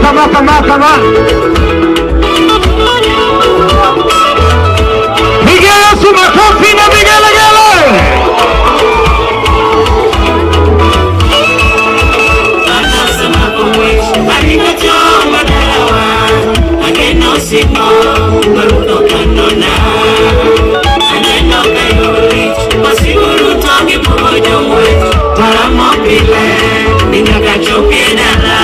Kama. Piga Yesu makofi na vigelegele. Anasema kumwishi alikochoma dawa ageno simo marudo kanona ageno kayuri masiburu tongi pamoja mwe taramo pile ningakachoke dala.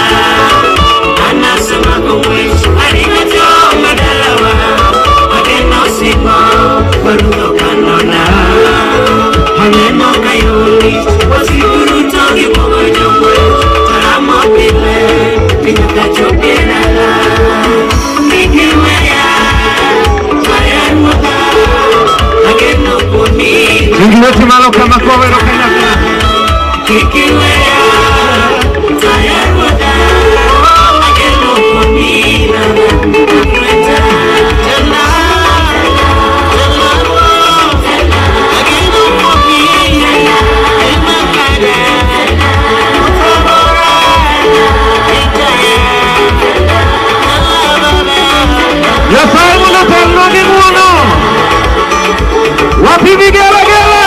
Anasema kumwishi alikochoma dawa ageno simo marudo kanona ageno kayuri masiburu tongi pamoja mwe taramo pile ningakachoke dala. Ingileti malo kama kowe lo kanyaka. Kikiwea tayarwada ageno konina kweta tena ageno konina emakana utobora itaya Yasai muna telno ni muno. Wapi vigelegele.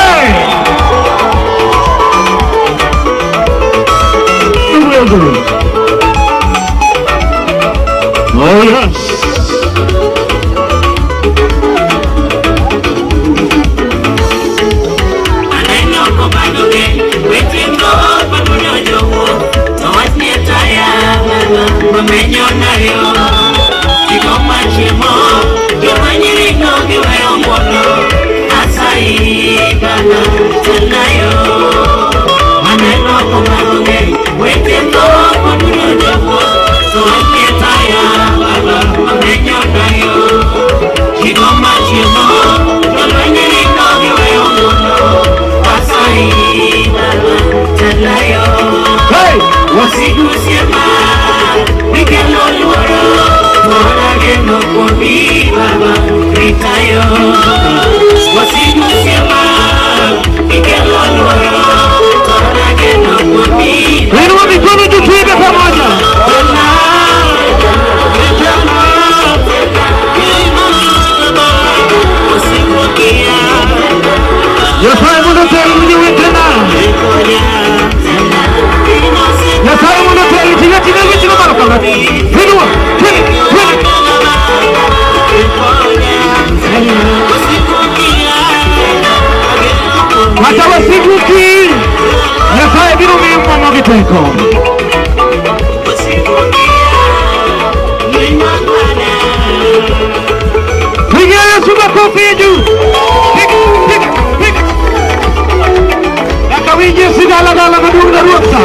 Oh yes. Aneno ko badoge wetendo pamoja jowo to watne taya mamenyo nayo kigoma chimo jomanyiri no giweyo mono asai kana tenayo. Aneno ko badoge wetendo pamoja jowo to watne taya mamenyo nayo kigoma chimo jomanyiri no giweyo mono asai kana tenayo. Hey, Wasigusiema Mikelo luaro Mwana geno komi baba Ritayo Wasigusiema Mikelo luaro Mwana geno komi baba inua mikono juu tuimbe pamoja. Yasai muna telno ni wetena. Yasai muna telno tina wetena malo kama. Inua. Hata wasiguki. Yasai biro mimo magiteko. Piga Yesu makofi juu. Piga. Nakawije sigala maduru na ruoksa.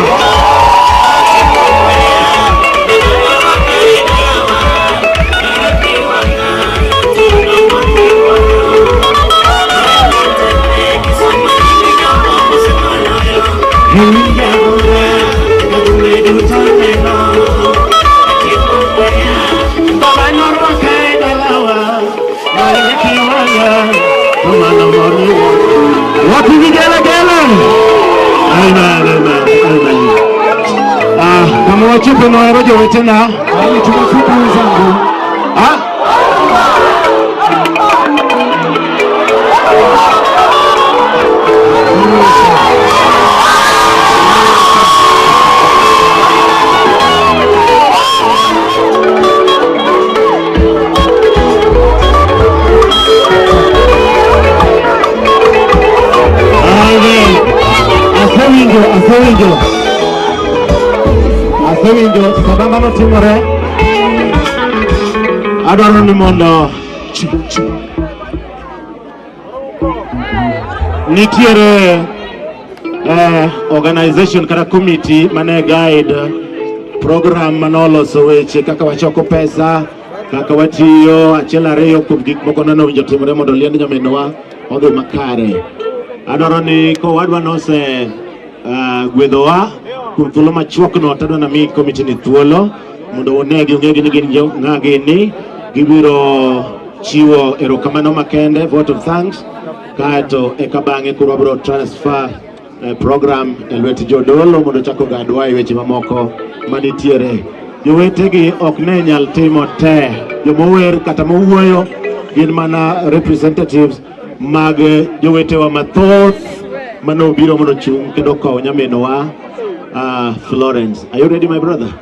Wapi vigelegele? Amen. Kama wachupe na warojo wetena tumafuku zangu. Asewinjo sabamba no timore adwaro ni mondo nitiere organization kata committee mane guide program manoloso weche kaka wachoko pesa kaka watiyo achiel ariyo kuom gik moko neno winjo timore mondo liend nyaminwa odhi makare. Adwaro ni ko wadwa nose gwedhowa kuom thuolo machuok no tadwa na mi komiti ni thuolo mondo onegi ongegi ni gin jo ng'agi ni gibiro chiwo erokamano makende, vote of thanks, kaeto eka bang'e koro wabiro transfer program e lwet jodolo mondo chako gadwa e weche mamoko manitiere. jowetegi ok ne nyal timo te. Jomower kata mowuoyo gin mana representatives mag jowetewa mathoth manobiro mondo chung kendo kowo nyaminowa Florence. Are you ready, my brother?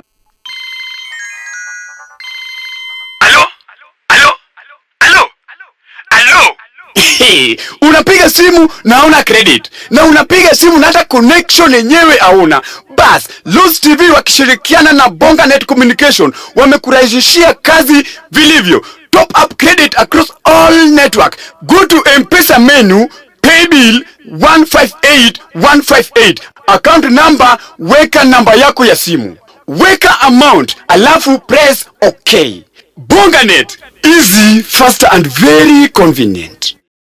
Unapiga simu na una credit, na unapiga simu na hata connection yenyewe hauna. Bas, Luz TV wakishirikiana na Bonganet Communication wamekurahisishia kazi vilivyo. Top up credit across all network. Go to M-Pesa menu, pay bill 158158. Account number, weka namba yako ya simu. Weka amount, alafu press OK. Bonganet, easy, faster and very convenient.